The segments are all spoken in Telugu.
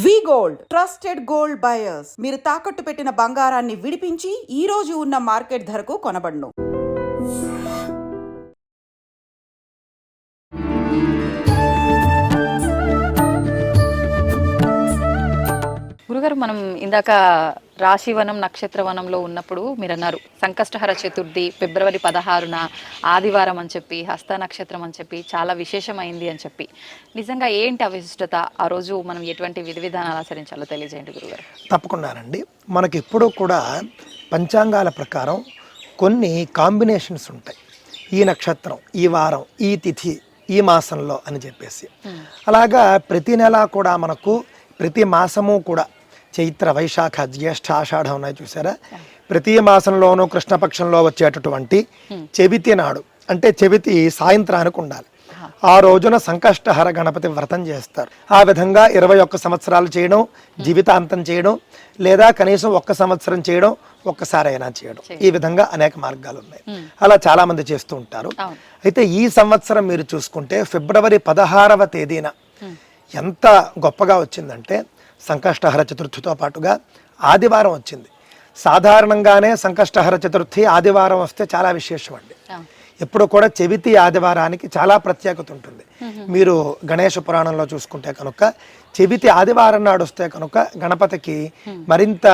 వి గోల్డ్ ట్రస్టెడ్ గోల్డ్ బయర్స్ మీరు తాకట్టు పెట్టిన బంగారాన్ని విడిపించి ఈ రోజు ఉన్న మార్కెట్ ధరకు కొనబడును. గురుగారు, మనం ఇందాక రాశివనం నక్షత్రవనంలో ఉన్నప్పుడు మీరు అన్నారు సంకష్టహర చతుర్థి ఫిబ్రవరి 16న ఆదివారం అని చెప్పి, హస్త నక్షత్రం అని చెప్పి చాలా విశేషమైంది అని చెప్పి. నిజంగా ఏంటి ఆ విశిష్టత? ఆ రోజు మనం ఎటువంటి విధి విధానాలు ఆచరించాలో తెలియజేయండి గురుగారు. తప్పకుండానండి. మనకి ఎప్పుడూ కూడా పంచాంగాల ప్రకారం కొన్ని కాంబినేషన్స్ ఉంటాయి. ఈ నక్షత్రం, ఈ వారం, ఈ తిథి, ఈ మాసంలో అని చెప్పేసి. అలాగా ప్రతి నెల కూడా మనకు ప్రతి మాసము కూడా చైత్ర, వైశాఖ, జ్యేష్ఠ, ఆషాఢం ఉన్నాయి చూసారా, ప్రతి మాసంలోనూ కృష్ణపక్షంలో వచ్చేటటువంటి చెవితి నాడు, అంటే చెవితి సాయంత్రానికి ఉండాలి. ఆ రోజున సంకష్టహర గణపతి వ్రతం చేస్తారు. ఆ విధంగా 21 సంవత్సరాలు చేయడం, జీవితాంతం చేయడం, లేదా కనీసం 1 సంవత్సరం చేయడం, ఒక్కసారైనా చేయడం, ఈ విధంగా అనేక మార్గాలు ఉన్నాయి. అలా చాలా మంది చేస్తూ ఉంటారు. అయితే ఈ సంవత్సరం మీరు చూసుకుంటే ఫిబ్రవరి 16వ తేదీన ఎంత గొప్పగా వచ్చిందంటే, సంకష్టహర చతుర్థితో పాటుగా ఆదివారం వచ్చింది. సాధారణంగానే సంకష్టహర చతుర్థి ఆదివారం వస్తే చాలా విశేషం అండి. ఎప్పుడు కూడా చెవితి ఆదివారానికి చాలా ప్రత్యేకత ఉంటుంది. మీరు గణేష పురాణంలో చూసుకుంటే కనుక చెవితి ఆదివారం నాడు వస్తే కనుక గణపతికి మరింత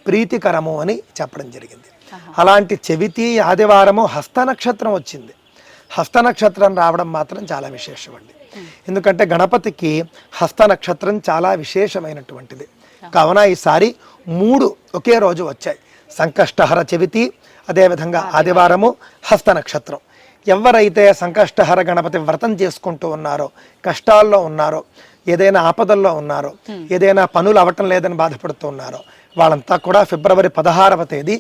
ప్రీతికరము అని చెప్పడం జరిగింది. అలాంటి చెవితి ఆదివారము హస్త నక్షత్రం వచ్చింది. హస్త నక్షత్రం రావడం మాత్రం చాలా విశేషం అండి. ఎందుకంటే గణపతికి హస్త నక్షత్రం చాలా విశేషమైనటువంటిది. కావున ఈసారి 3 ఒకే రోజు వచ్చాయి. సంకష్టహర చెవితి, అదేవిధంగా ఆదివారము, హస్త నక్షత్రం. ఎవరైతే సంకష్టహర గణపతి వ్రతం చేసుకుంటూ ఉన్నారో, కష్టాల్లో ఉన్నారో, ఏదైనా ఆపదల్లో ఉన్నారో, ఏదైనా పనులు అవ్వటం లేదని బాధపడుతూ ఉన్నారో, వాళ్ళంతా కూడా ఫిబ్రవరి 16వ తేదీ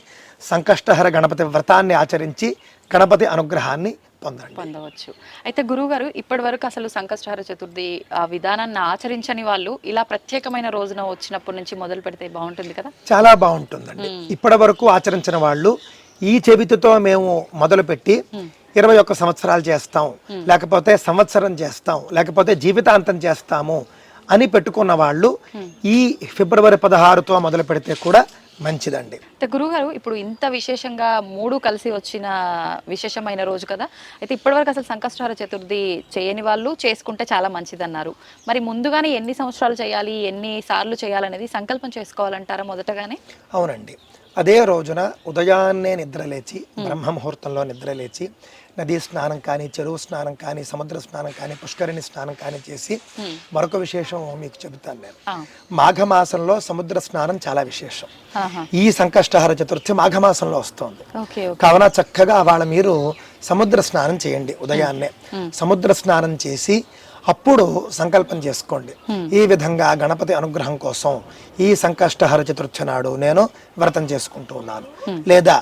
సంకష్టహర గణపతి వ్రతాన్ని ఆచరించి గణపతి అనుగ్రహాన్ని పొందవచ్చు. అయితే గురువుగారు, ఇప్పటి వరకు అసలు సంకష్టహర చతుర్థి ఆ విధానాన్ని ఆచరించని వాళ్ళు ఇలా ప్రత్యేకమైన రోజున వచ్చినప్పటి నుంచి మొదలు పెడితే బాగుంటుంది కదా? చాలా బాగుంటుందండి. ఇప్పటి వరకు ఆచరించిన వాళ్ళు ఈ చెవితితో మేము మొదలుపెట్టి 21 సంవత్సరాలు చేస్తాం, లేకపోతే సంవత్సరం చేస్తాం, లేకపోతే జీవితాంతం చేస్తాము అని పెట్టుకున్న వాళ్ళు ఈ ఫిబ్రవరి 16తో మొదలు పెడితే కూడా మంచిదండి. గురుగారు, ఇప్పుడు ఇంత విశేషంగా 3 కలిసి వచ్చిన విశేషమైన రోజు కదా. అయితే ఇప్పటివరకు అసలు సంకష్టహర చతుర్థి చేయని వాళ్ళు చేసుకుంటే చాలా మంచిదన్నారు. మరి ముందుగానే ఎన్ని సంవత్సరాలు చేయాలి, ఎన్ని సార్లు చేయాలనేది సంకల్పం చేసుకోవాలంటారా మొదటగానే? అవునండి. అదే రోజున ఉదయాన్నే నిద్రలేచి, బ్రహ్మ ముహూర్తంలో నిద్రలేచి నదీ స్నానం కానీ, చెరువు స్నానం కానీ, సముద్ర స్నానం కానీ, పుష్కరిణి స్నానం కానీ చేసి, మరొక విశేషం మీకు చెబుతాను నేను. మాఘమాసంలో సముద్ర స్నానం చాలా విశేషం. ఈ సంకష్టహర చతుర్థి మాఘమాసంలో వస్తుంది. కావున చక్కగా వాళ్ళ మీరు సముద్ర స్నానం చేయండి. ఉదయాన్నే సముద్ర స్నానం చేసి అప్పుడు సంకల్పం చేసుకోండి. ఈ విధంగా గణపతి అనుగ్రహం కోసం ఈ సంకష్టహర చతుర్థి నాడు నేను వ్రతం చేసుకుంటూ ఉన్నాను, లేదా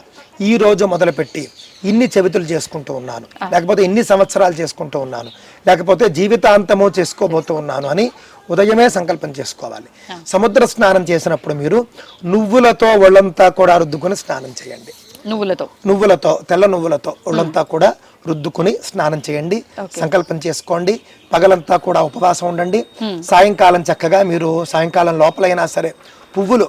ఈ రోజు మొదలుపెట్టి ఇన్ని చెవితులు చేసుకుంటూ ఉన్నాను, లేకపోతే ఇన్ని సంవత్సరాలు చేసుకుంటూ ఉన్నాను, లేకపోతే జీవితాంతము చేసుకోబోతూ ఉన్నాను అని ఉదయమే సంకల్పం చేసుకోవాలి. సముద్ర స్నానం చేసినప్పుడు మీరు నువ్వులతో ఒళ్ళంతా కూడా రుద్దుకుని స్నానం చేయండి. నువ్వులతో తెల్ల నువ్వులతో ఒళ్ళంతా కూడా రుద్దుకుని స్నానం చేయండి. సంకల్పం చేసుకోండి. పగలంతా కూడా ఉపవాసం ఉండండి. సాయంకాలం చక్కగా మీరు సాయంకాలం లోపలైనా సరే పువ్వులు,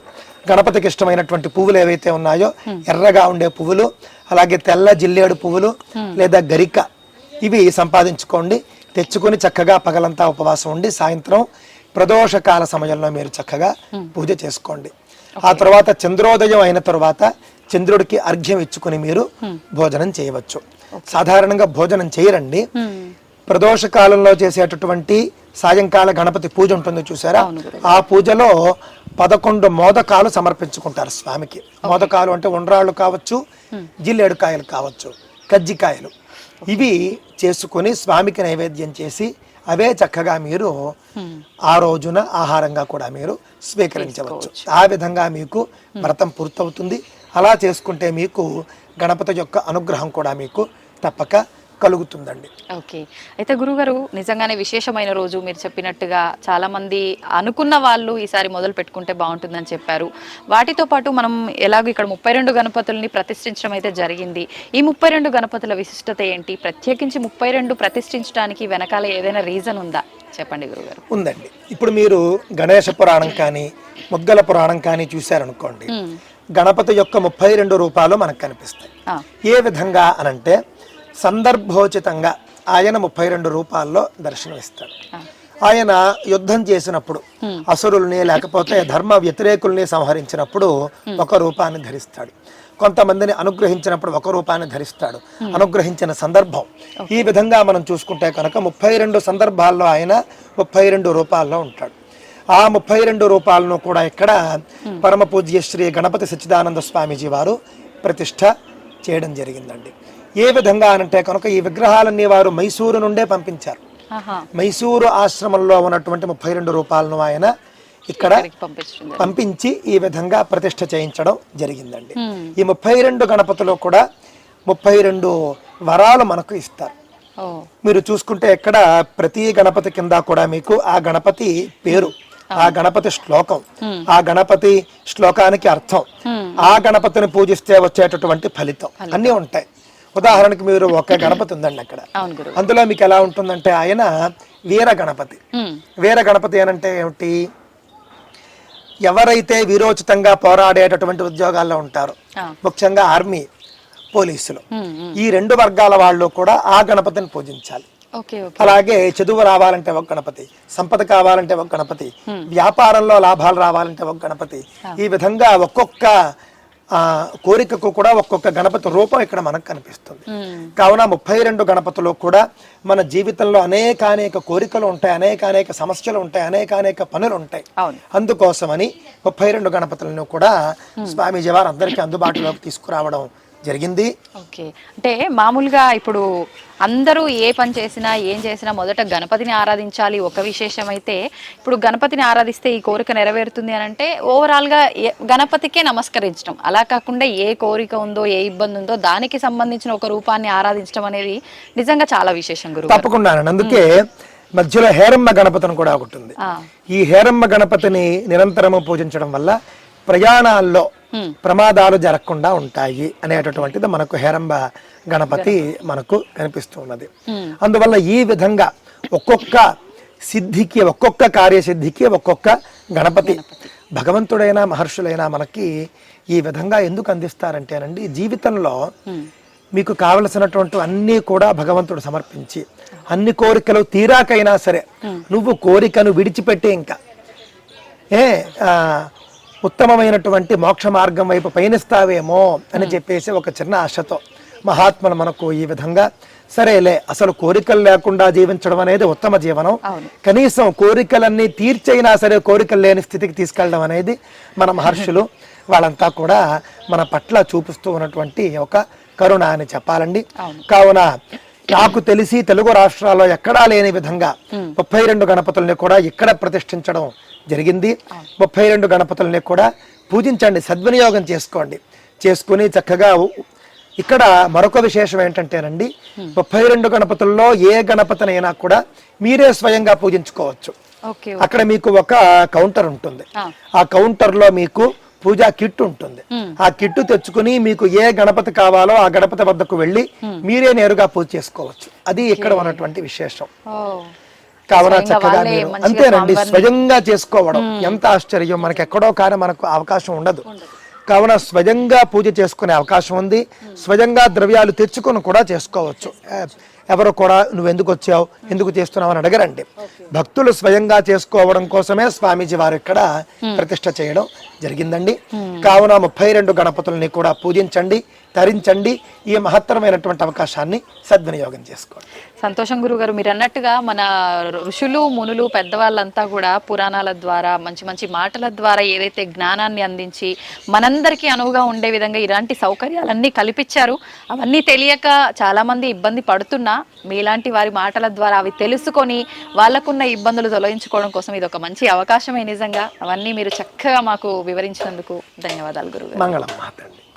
గణపతికి ఇష్టమైనటువంటి పువ్వులు ఏవైతే ఉన్నాయో, ఎర్రగా ఉండే పువ్వులు, అలాగే తెల్ల జిల్లేడు పువ్వులు లేదా గరిక, ఇవి సంపాదించుకోండి. తెచ్చుకొని చక్కగా పగలంతా ఉపవాసం ఉండి సాయంత్రం ప్రదోషకాల సమయంలో మీరు చక్కగా పూజ చేసుకోండి. ఆ తర్వాత చంద్రోదయం అయిన తర్వాత చంద్రుడికి అర్ఘ్యం ఇచ్చుకుని మీరు భోజనం చేయవచ్చు. సాధారణంగా భోజనం చేయరండి. ప్రదోష కాలంలో చేసేటటువంటి సాయంకాల గణపతి పూజ ఉంటుంది చూసారా, ఆ పూజలో 11 మోదకాలు సమర్పించుకుంటారు స్వామికి. మోదకాలు అంటే ఉండ్రాళ్ళు కావచ్చు, జిల్లేడుకాయలు కావచ్చు, కజ్జికాయలు, ఇవి చేసుకుని స్వామికి నైవేద్యం చేసి అవే చక్కగా మీరు ఆ రోజున ఆహారంగా కూడా మీరు స్వీకరించవచ్చు. ఆ విధంగా మీకు వ్రతం పూర్తవుతుంది. అలా చేసుకుంటే మీకు గణపతి యొక్క అనుగ్రహం కూడా మీకు తప్పక కలుగుతుందండి. ఓకే. అయితే గురుగారు, నిజంగానే విశేషమైన రోజు. మీరు చెప్పినట్టుగా చాలా మంది అనుకున్న వాళ్ళు ఈసారి మొదలు పెట్టుకుంటే బాగుంటుందని చెప్పారు. వాటితో పాటు మనం ఎలాగో ఇక్కడ 32 గణపతుల్ని ప్రతిష్ఠించడం అయితే జరిగింది. ఈ 32 గణపతుల విశిష్టత ఏంటి? ప్రత్యేకించి 32 ప్రతిష్ఠించడానికి వెనకాల ఏదైనా రీజన్ ఉందా? చెప్పండి గురుగారు. ఉందండి. ఇప్పుడు మీరు గణేశ పురాణం కానీ ముగ్గల పురాణం కానీ చూశారనుకోండి, గణపతి యొక్క 32 రూపాలు మనకు కనిపిస్తాయి. ఏ విధంగా అనంటే సందర్భోచితంగా ఆయన 32 రూపాల్లో దర్శనమిస్తాడు. ఆయన యుద్ధం చేసినప్పుడు అసురుల్ని లేకపోతే ధర్మ వ్యతిరేకుల్ని సంహరించినప్పుడు ఒక రూపాన్ని ధరిస్తాడు. కొంతమందిని అనుగ్రహించినప్పుడు ఒక రూపాన్ని ధరిస్తాడు, అనుగ్రహించిన సందర్భం. ఈ విధంగా మనం చూసుకుంటే కనుక 32 సందర్భాల్లో ఆయన 32 రూపాల్లో ఉంటాడు. ఆ 32 రూపాలను కూడా ఇక్కడ పరమ పూజ్య శ్రీ గణపతి సచ్చిదానంద స్వామీజీ వారు ప్రతిష్ట చేయడం జరిగిందండి. ఏ విధంగా అనంటే కనుక ఈ విగ్రహాలన్నీ వారు మైసూరు నుండే పంపించారు. మైసూరు ఆశ్రమంలో ఉన్నటువంటి 32 రూపాలను ఆయన ఇక్కడ పంపించి ఈ విధంగా ప్రతిష్ట చేయించడం జరిగిందండి. ఈ 32 గణపతిలో కూడా 32 వరాలు మనకు ఇస్తారు. మీరు చూసుకుంటే ఇక్కడ ప్రతి గణపతి కింద కూడా మీకు ఆ గణపతి పేరు, ఆ గణపతి శ్లోకం, ఆ గణపతి శ్లోకానికి అర్థం, ఆ గణపతిని పూజిస్తే వచ్చేటటువంటి ఫలితం అన్నీ ఉంటాయి. ఉదాహరణకి మీరు ఒక గణపతి ఉందండి అక్కడ, అందులో మీకు ఎలా ఉంటుందంటే ఆయన వీర గణపతి. వీర గణపతి అనంటే ఏమిటి? ఎవరైతే వీరోచితంగా పోరాడేటటువంటి ఉద్యోగాల్లో ఉంటారో, ముఖ్యంగా ఆర్మీ, పోలీసులు, ఈ 2 వర్గాల వాళ్ళు కూడా ఆ గణపతిని పూజించాలి. అలాగే చదువు రావాలంటే ఒక గణపతి, సంపద కావాలంటే ఒక గణపతి, వ్యాపారంలో లాభాలు రావాలంటే ఒక గణపతి. ఈ విధంగా ఒక్కొక్క కోరికకు కూడా ఒక్కొక్క గణపతి రూపం ఇక్కడ మనకు కనిపిస్తుంది. కావున 32 గణపతులు కూడా మన జీవితంలో అనేక కోరికలు ఉంటాయి, అనేక సమస్యలు ఉంటాయి, అనేక పనులు ఉంటాయి. అందుకోసమని 32 గణపతులను కూడా స్వామీజీ వారు అందరికీ అందుబాటులోకి తీసుకురావడం జరిగింది. ఓకే, అంటే మామూలుగా ఇప్పుడు అందరూ ఏ పని చేసినా ఏం చేసినా మొదట గణపతిని ఆరాధించాలి ఒక విశేషం అయితే, ఇప్పుడు గణపతిని ఆరాధిస్తే ఈ కోరిక నెరవేరుతుంది అని అంటే ఓవరాల్గా గణపతికే నమస్కరించడం, అలా కాకుండా ఏ కోరిక ఉందో ఏ ఇబ్బంది ఉందో దానికి సంబంధించిన ఒక రూపాన్ని ఆరాధించడం అనేది నిజంగా చాలా విశేషం గురువు. తప్పకుండా. అందుకే మధ్యలో హేరమ్మ గణపతిని కూడా ఒకటి ఉంది. ఈ హేరమ్మ గణపతిని నిరంతరము పూజించడం వల్ల ప్రయాణాల్లో ప్రమాదాలు జరగకుండా ఉంటాయి అనేటటువంటిది మనకు హేరంబ గణపతి మనకు కనిపిస్తున్నది. అందువల్ల ఈ విధంగా ఒక్కొక్క సిద్ధికి, ఒక్కొక్క కార్యసిద్ధికి ఒక్కొక్క గణపతి భగవంతుడైనా మహర్షులైనా మనకి ఈ విధంగా ఎందుకు అందిస్తారంటేనండి, జీవితంలో మీకు కావలసినటువంటి అన్నీ కూడా భగవంతుడు సమర్పించి అన్ని కోరికలు తీరాకైనా సరే నువ్వు కోరికను విడిచిపెట్టి ఇంకా ఉత్తమమైనటువంటి మోక్ష మార్గం వైపు పయనిస్తావేమో అని చెప్పేసి ఒక చిన్న ఆశతో మహాత్ములు మనకు ఈ విధంగా సరేలే అసలు కోరికలు లేకుండా జీవించడం అనేది ఉత్తమ జీవనం, కనీసం కోరికలన్నీ తీర్చైనా సరే కోరికలు లేని స్థితికి తీసుకెళ్ళడం అనేది మన మహర్షులు వాళ్ళంతా కూడా మన పట్ల చూపిస్తూ ఉన్నటువంటి ఒక కరుణ అని చెప్పాలండి. కావున నాకు తెలిసి తెలుగు రాష్ట్రాల్లో ఎక్కడా లేని విధంగా 32 గణపతుల్ని కూడా ఇక్కడ ప్రతిష్ఠించడం జరిగింది. 32 గణపతుల్ని కూడా పూజించండి, సద్వినియోగం చేసుకోండి. చేసుకుని చక్కగా ఇక్కడ మరొక విశేషం ఏంటంటేనండి, 32 గణపతుల్లో ఏ గణపతినైనా కూడా మీరే స్వయంగా పూజించుకోవచ్చు. అక్కడ మీకు ఒక కౌంటర్ ఉంటుంది, ఆ కౌంటర్ లో మీకు పూజా కిట్ ఉంటుంది. ఆ కిట్టు తెచ్చుకుని మీకు ఏ గణపతి కావాలో ఆ గణపతి వద్దకు వెళ్ళి మీరే నేరుగా పూజ చేసుకోవచ్చు. అది ఇక్కడ ఉన్నటువంటి విశేషం. కావున చక్కగా మీరు అంతేనండి స్వయంగా చేసుకోవడం ఎంత ఆశ్చర్యం, మనకి ఎక్కడో కానీ మనకు అవకాశం ఉండదు. కావున స్వయంగా పూజ చేసుకునే అవకాశం ఉంది. స్వయంగా ద్రవ్యాలు తెచ్చుకొని కూడా చేసుకోవచ్చు. ఎవరు కూడా నువ్వు ఎందుకు వచ్చావు, ఎందుకు చేస్తున్నావు అని అడగరండి. భక్తులు స్వయంగా చేసుకోవడం కోసమే స్వామీజీ వారు ఇక్కడ ప్రతిష్ట చేయడం జరిగిందండి. కావున 32 గణపతుల్ని కూడా పూజించండి, తరించండి. ఈ మహత్తరమైనటువంటి అవకాశాన్ని సద్వినియోగం చేసుకోండి. సంతోషం గురుగారు, మీరు అన్నట్టుగా మన ఋషులు మునులు పెద్దవాళ్ళంతా కూడా పురాణాల ద్వారా మంచి మంచి మాటల ద్వారా ఏదైతే జ్ఞానాన్ని అందించి మనందరికీ అనువుగా ఉండే విధంగా ఇలాంటి సౌకర్యాలన్నీ కల్పించారు. అవన్నీ తెలియక చాలా మంది ఇబ్బంది పడుతున్నా మీలాంటి వారి మాటల ద్వారా అవి తెలుసుకొని వాళ్ళకున్న ఇబ్బందులు తొలగించుకోవడం కోసం ఇది ఒక మంచి అవకాశమే. నిజంగా అవన్నీ మీరు చక్కగా మాకు వివరించినందుకు ధన్యవాదాలు గురుగారు. మంగళం మాతండి.